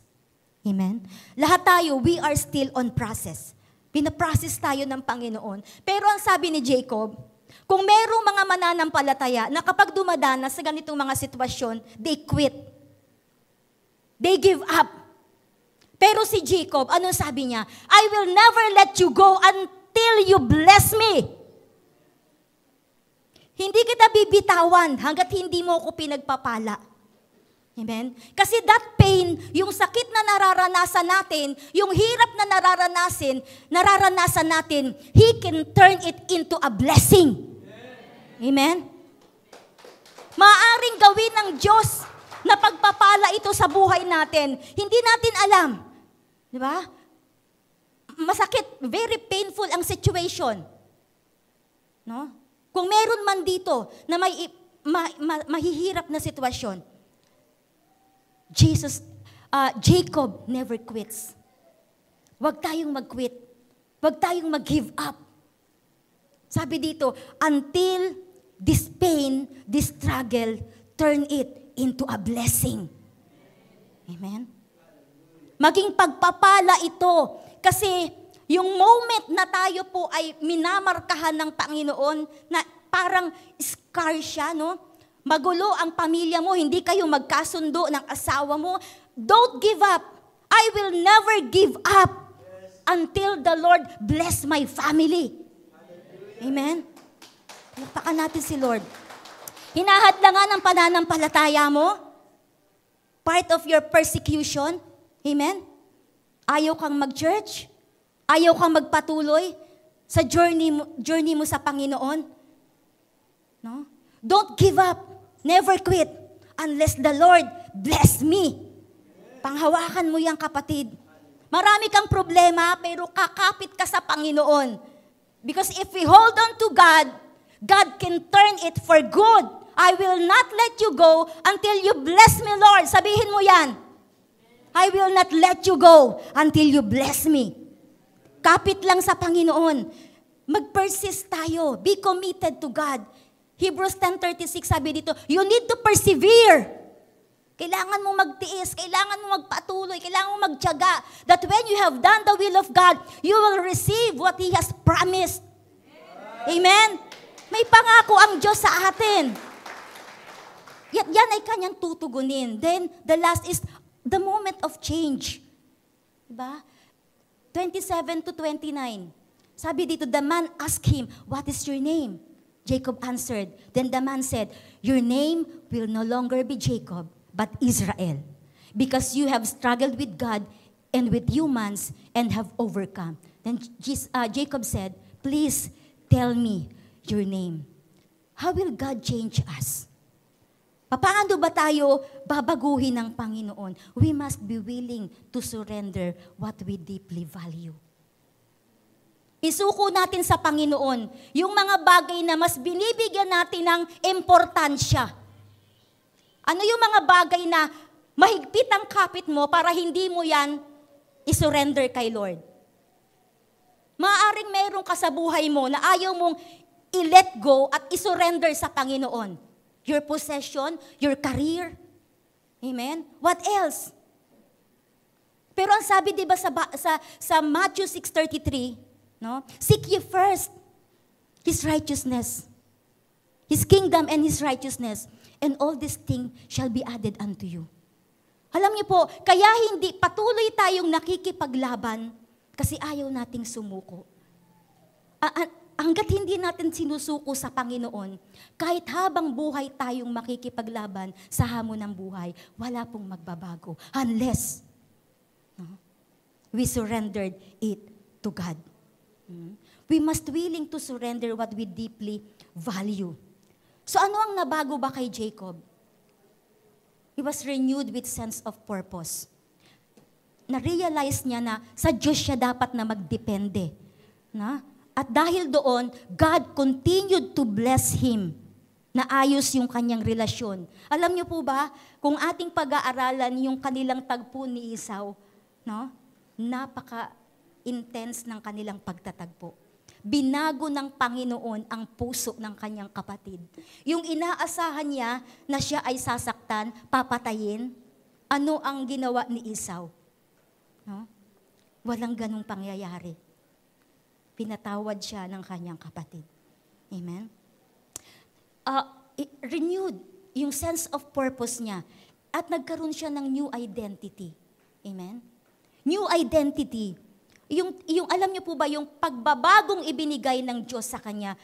Amen? Lahat tayo, we are still on process. Pinaprocess tayo ng Panginoon. Pero ang sabi ni Jacob, kung merong mga mananampalataya na kapag dumadanas sa ganitong mga sitwasyon, they quit. They give up. Pero si Jacob, anong sabi niya? I will never let you go until you bless me. Hindi kita bibitawan hanggat hindi mo ako pinagpapala. Amen? Kasi that pain, yung sakit na nararanasan natin, yung hirap na nararanasan natin, He can turn it into a blessing. Amen? Maaaring gawin ng Diyos na pagpapala ito sa buhay natin. Hindi natin alam. Di ba? Masakit, very painful ang situation. No? Kung meron man dito na may mahihirap na sitwasyon, Jacob never quits. Huwag tayong mag-quit. Huwag tayong mag-give up. Sabi dito, until this pain, this struggle, turn it into a blessing. Amen? Maging pagpapala ito. Kasi yung moment na tayo po ay minamarkahan ng Panginoon na parang scar siya, no? Magulo ang pamilya mo, hindi kayo magkasundo ng asawa mo. Don't give up. I will never give up until the Lord bless my family. Amen? Palakpakan natin si Lord. Hinahadlangan ang pananampalataya mo. Part of your persecution. Amen? Ayaw kang mag-church. Ayaw kang magpatuloy sa journey mo sa Panginoon. No? Don't give up. Never quit unless the Lord bless me. Panghawakan mo yan, kapatid. Marami kang problema, pero kakapit ka sa Panginoon. Because if we hold on to God, God can turn it for good. I will not let you go until you bless me, Lord. Sabihin mo yan. I will not let you go until you bless me. Kapit lang sa Panginoon. Mag-persist tayo. Be committed to God. Hebrews 10:36 sabi dito, you need to persevere. Kailangan mo magtiis, kailangan mo magpatuloy, kailangan mo magtiyaga. That when you have done the will of God, you will receive what He has promised. Amen? May pangako ang Diyos sa atin. Yan ay kanyang tutugunin. Then, the last is the moment of change. Diba? 27-29. Sabi dito, the man asked him, what is your name? Jacob answered. Then the man said, your name will no longer be Jacob, but Israel, because you have struggled with God and with humans and have overcome. Then Jacob said, please tell me your name. How will God change us? Paano ba tayo babaguhin ng Panginoon? We must be willing to surrender what we deeply value. Isuko natin sa Panginoon yung mga bagay na mas binibigyan natin ng importansya. Ano yung mga bagay na mahigpit ang kapit mo para hindi mo yan isurrender kay Lord? Maaaring meron ka sa buhay mo na ayaw mong i-let go at isurrender sa Panginoon. Your possession, your career. Amen? What else? Pero ang sabi diba sa Matthew 6:33, no? Seek ye first His righteousness, His kingdom and His righteousness, and all these things shall be added unto you. Alam niyo po, kaya hindi patuloy tayong nakikipaglaban kasi ayaw nating sumuko. Hanggat hindi natin sinusuko sa Panginoon, kahit habang buhay tayong makikipaglaban sa hamon ng buhay, wala pong magbabago unless we surrendered it to God. We must willing to surrender what we deeply value. So ano ang nabago ba kay Jacob? He was renewed with sense of purpose. Na-realize niya na sa Diyos siya dapat na magdepende. Na? At dahil doon, God continued to bless him. Naayos yung kanyang relasyon. Alam niyo po ba, kung ating pag-aaralan yung kanilang tagpo ni Esau, no? napaka-intense ng kanilang pagtatagpo. Binago ng Panginoon ang puso ng kanyang kapatid. Yung inaasahan niya na siya ay sasaktan, papatayin, ano ang ginawa ni Esau? No? Walang ganong pangyayari. Pinatawad siya ng kanyang kapatid. Amen? Renewed yung sense of purpose niya at nagkaroon siya ng new identity. Amen? New identity. Yung alam niyo po ba, yung pagbabagong ibinigay ng Diyos sa kanya,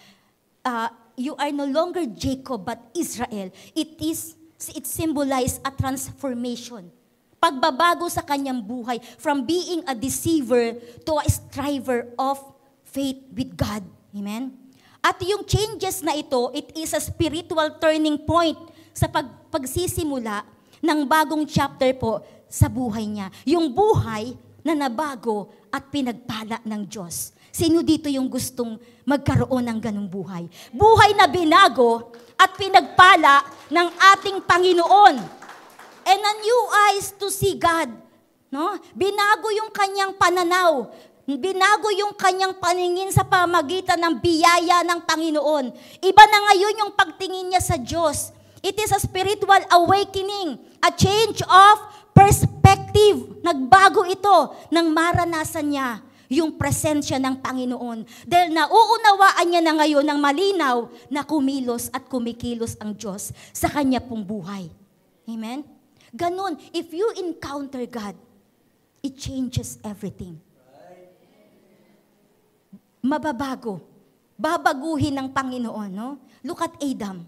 you are no longer Jacob but Israel. It symbolizes a transformation. Pagbabago sa kanyang buhay from being a deceiver to a striver of faith with God. Amen? At yung changes na ito, it is a spiritual turning point sa pagsisimula ng bagong chapter po sa buhay niya. Yung buhay na nabago at pinagpala ng Diyos. Sino dito yung gustong magkaroon ng ganung buhay? Buhay na binago at pinagpala ng ating Panginoon. And a new eyes to see God. No? Binago yung kanyang pananaw. Binago yung kanyang paningin sa pamagitan ng biyaya ng Panginoon. Iba na ngayon yung pagtingin niya sa Diyos. It is a spiritual awakening, a change of perspective. Nagbago ito nang maranasan niya yung presensya ng Panginoon. Dahil nauunawaan niya na ngayon ng malinaw na kumilos at kumikilos ang Diyos sa kanya pong buhay. Amen? Ganon, if you encounter God, it changes everything. Mababago. Babaguhin ng Panginoon, no? Look at Adam.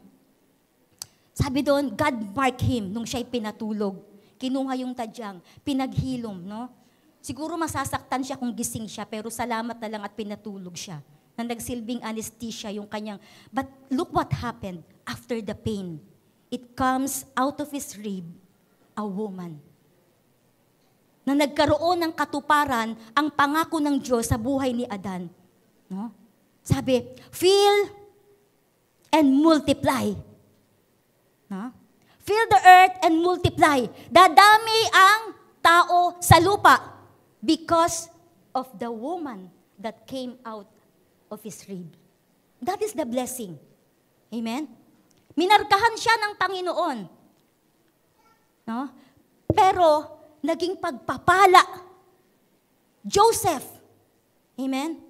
Sabi doon, God marked him nung siya'y pinatulog. Kinuha yung tadyang, pinaghilom, no? Siguro masasaktan siya kung gising siya, pero salamat na lang at pinatulog siya. Na nagsilbing anesthesia yung kanyang. But look what happened after the pain. It comes out of his rib, a woman. Na nagkaroon ng katuparan ang pangako ng Diyos sa buhay ni Adan. No? Sabi, fill and multiply. No? Fill the earth and multiply. Dadami ang tao sa lupa because of the woman that came out of his rib. That is the blessing. Amen? Minarkahan siya ng Panginoon. No? Pero, naging pagpapala. Joseph. Amen?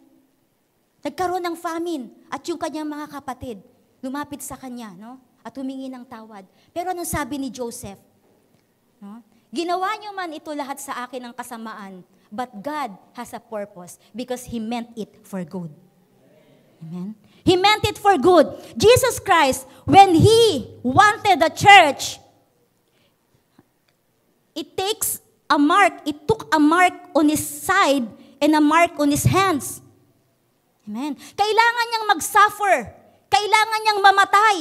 Nagkaroon ng famine at yung kanyang mga kapatid lumapit sa kanya, no? At humingi ng tawad. Pero anong sabi ni Joseph? No? Ginawa niyo man ito lahat sa akin ng kasamaan, but God has a purpose because He meant it for good. Amen? He meant it for good. Jesus Christ, when He wanted the church, it took a mark on His side and a mark on His hands. Amen. Kailangan niyang mag-suffer. Kailangan niyang mamatay.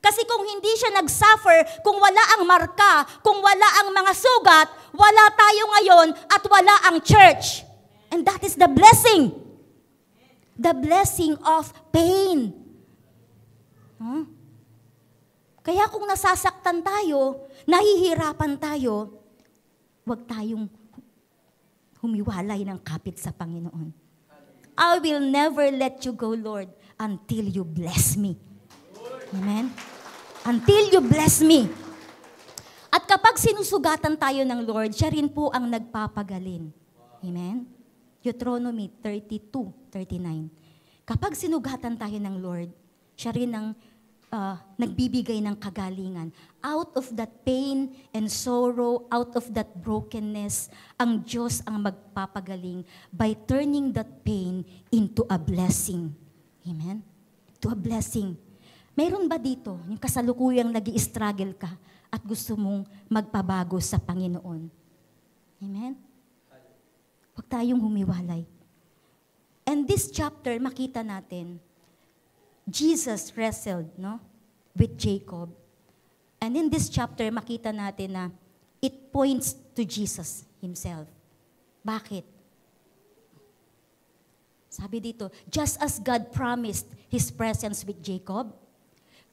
Kasi kung hindi siya nag-suffer, kung wala ang marka, kung wala ang mga sugat, wala tayo ngayon at wala ang church. And that is the blessing. The blessing of pain. Kaya kung nasasaktan tayo, nahihirapan tayo, huwag tayong humiwalay ng kapit sa Panginoon. I will never let you go, Lord, until you bless me. Amen? Until you bless me. At kapag sinusugatan tayo ng Lord, siya rin po ang nagpapagaling. Amen? Deuteronomy 32:39. Kapag sinugatan tayo ng Lord, siya rin ang nagbibigay ng kagalingan. Out of that pain and sorrow, out of that brokenness, ang Diyos ang magpapagaling by turning that pain into a blessing. Amen? To a blessing. Mayroon ba dito, yung kasalukuyang nag-i-struggle ka at gusto mong magpabago sa Panginoon? Amen? Huwag tayong humiwalay. And this chapter, makita natin, Jesus wrestled, no, with Jacob. And in this chapter, makita natin na it points to Jesus Himself. Bakit? Sabi dito, just as God promised His presence with Jacob,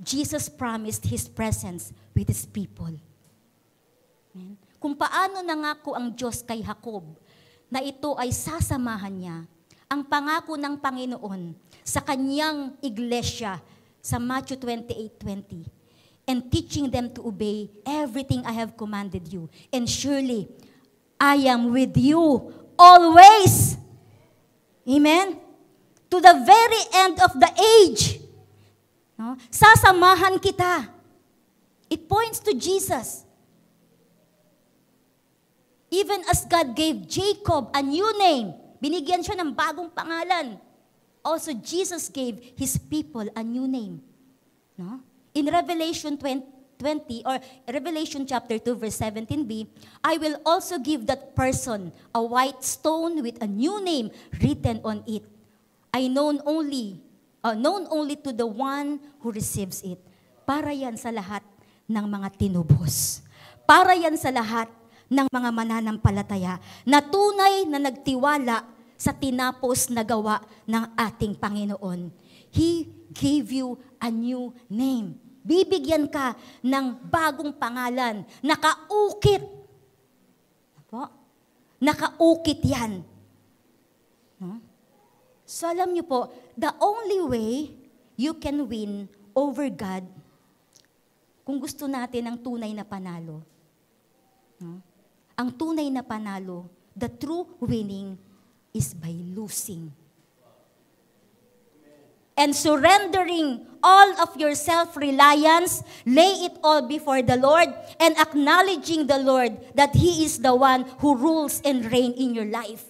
Jesus promised His presence with His people. Amen? Kung paano nangako ang Diyos kay Jacob na ito ay sasamahan niya ang pangako ng Panginoon sa kanyang iglesia sa Matthew 28:20, and teaching them to obey everything I have commanded you. And surely, I am with you always. Amen? To the very end of the age. No? Sasamahan kita. It points to Jesus. Even as God gave Jacob a new name, binigyan siya ng bagong pangalan. Also, Jesus gave His people a new name. No? In Revelation 20 or Revelation chapter 2 verse 17b, I will also give that person a white stone with a new name written on it. Known only to the one who receives it. Para yan sa lahat ng mga tinubos. Para yan sa lahat ng mga mananampalataya na tunay na nagtiwala sa tinapos na gawa ng ating Panginoon. He gave you a new name. Bibigyan ka ng bagong pangalan. Nakaukit. Apo? Nakaukit yan. No? So alam niyo po, the only way you can win over God, kung gusto natin ang tunay na panalo, no? Ang tunay na panalo, the true winning is by losing. And surrendering all of your self-reliance, lay it all before the Lord, and acknowledging the Lord that He is the one who rules and reigns in your life.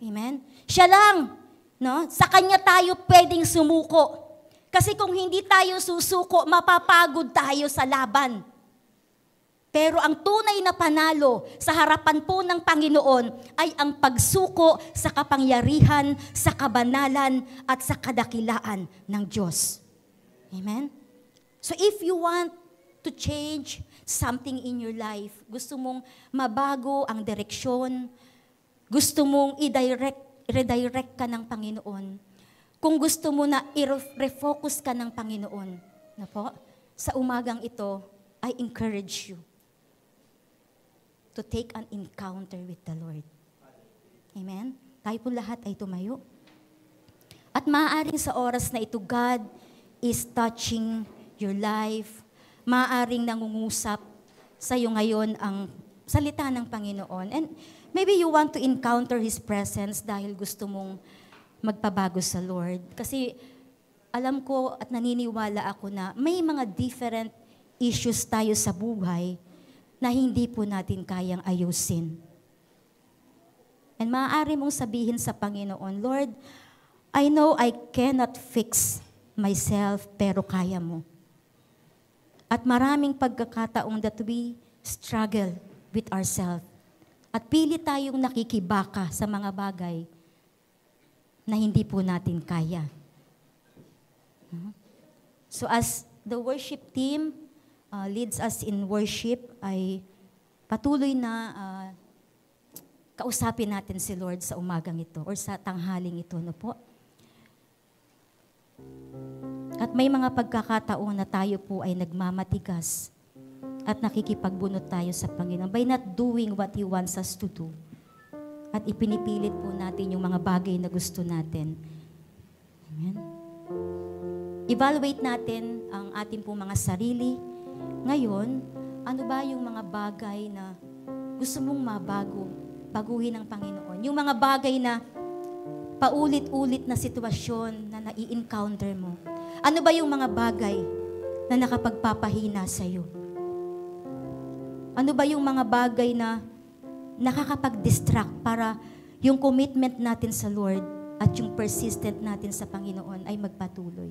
Amen? Siya lang, no? Sa Kanya tayo pwedeng sumuko. Kasi kung hindi tayo susuko, mapapagod tayo sa laban. Pero ang tunay na panalo sa harapan po ng Panginoon ay ang pagsuko sa kapangyarihan, sa kabanalan, at sa kadakilaan ng Diyos. Amen? So if you want to change something in your life, gusto mong mabago ang direksyon, gusto mong redirect ka ng Panginoon, kung gusto mo na i-refocus ka ng Panginoon, na po, sa umagang ito, I encourage you to take an encounter with the Lord. Amen? Tayo po lahat ay tumayo. At maaaring sa oras na ito, God is touching your life. Maaaring nangungusap sa iyo ngayon ang salita ng Panginoon. And maybe you want to encounter His presence dahil gusto mong magpabago sa Lord. Kasi alam ko at naniniwala ako na may mga different issues tayo sa buhay na hindi po natin kayang ayusin. And maaari mong sabihin sa Panginoon, Lord, I know I cannot fix myself, pero kaya mo. At maraming pagkakataong that we struggle with ourselves. At pili tayong nakikibaka sa mga bagay na hindi po natin kaya. So as the worship team leads us in worship, ay patuloy na kausapin natin si Lord sa umagang ito or sa tanghaling ito, no po? At may mga pagkakataon na tayo po ay nagmamatigas at nakikipagbunot tayo sa Panginoon by not doing what He wants us to do. At ipinipilit po natin yung mga bagay na gusto natin. Amen? Evaluate natin ang ating po mga sarili. Ngayon, ano ba yung mga bagay na gusto mong baguhin ng Panginoon? Yung mga bagay na paulit-ulit na sitwasyon na nai-encounter mo. Ano ba yung mga bagay na nakapagpapahina sa'yo? Ano ba yung mga bagay na nakakapag-distract para yung commitment natin sa Lord at yung persistent natin sa Panginoon ay magpatuloy?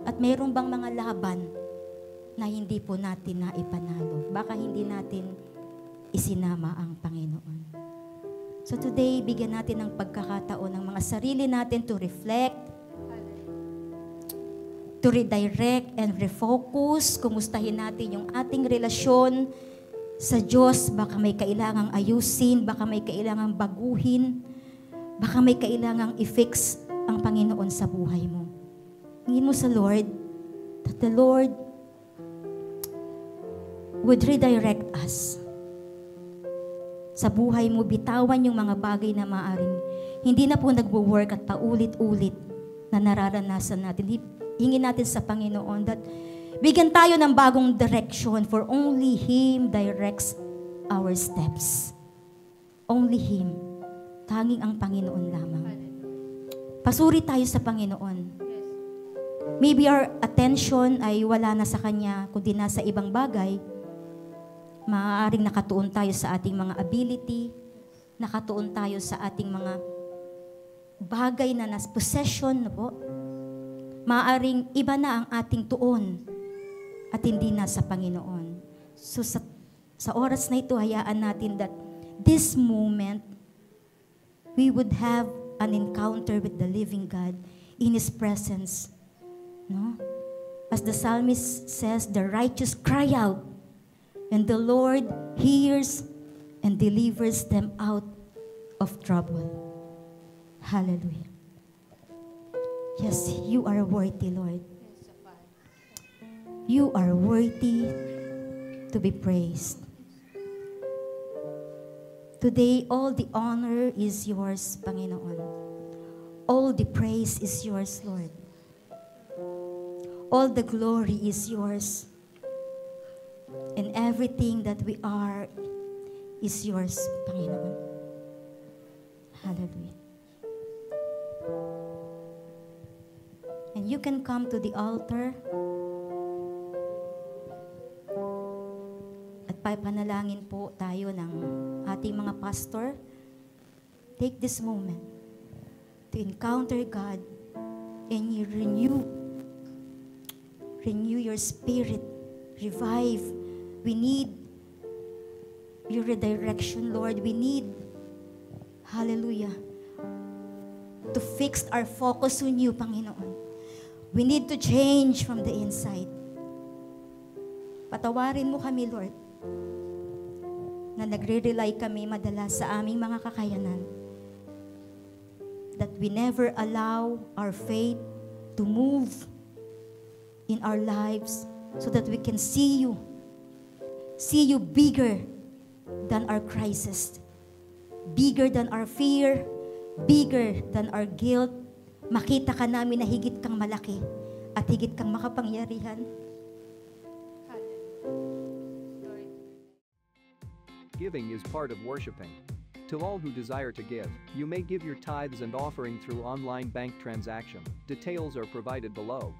At mayroon bang mga laban na hindi po natin naipanalo? Baka hindi natin isinama ang Panginoon. So today, bigyan natin ng pagkakataon ng mga sarili natin to reflect, to redirect and refocus. Kumustahin natin yung ating relasyon sa Diyos. Baka may kailangang ayusin, baka may kailangang baguhin, baka may kailangang i-fix ang Panginoon sa buhay mo. Hingin mo sa Lord, that the Lord would redirect us. sa buhay mo, bitawan yung mga bagay na maaring hindi na po nagwo-work at paulit-ulit na nararanasan natin. Hingin natin sa Panginoon that bigyan tayo ng bagong direction, for only Him directs our steps. Only Him. Tanging ang Panginoon lamang. Pasuri tayo sa Panginoon. Maybe our attention ay wala na sa Kanya, kundi nasa ibang bagay. Maaaring nakatuon tayo sa ating mga ability, nakatuon tayo sa ating mga bagay na nas possession na po. Maaaring iba na ang ating tuon at hindi na sa Panginoon. So sa oras na ito, hayaan natin that this moment, we would have an encounter with the living God in His presence. No? As the psalmist says, the righteous cry out, and the Lord hears and delivers them out of trouble. Hallelujah. Yes, you are worthy, Lord. You are worthy to be praised. Today, all the honor is yours, Panginoon. All the praise is yours, Lord. All the glory is yours. And everything that we are is yours, Panginoon. Hallelujah. And you can come to the altar at panalangin po tayo ng ating mga pastor. Take this moment to encounter God and you renew your spirit, revive. We need your redirection, Lord. We need, hallelujah, to fix our focus on you, Panginoon. We need to change from the inside. Patawarin mo kami, Lord, na nagre-rely kami madalas sa aming mga kakayanan. That we never allow our faith to move in our lives so that we can see you bigger than our crisis, bigger than our fear, bigger than our guilt. Makita ka namin na higit kang malaki at higit kang makapangyarihan. Giving is part of worshiping. To all who desire to give, you may give your tithes and offering through online bank transaction. Details are provided below.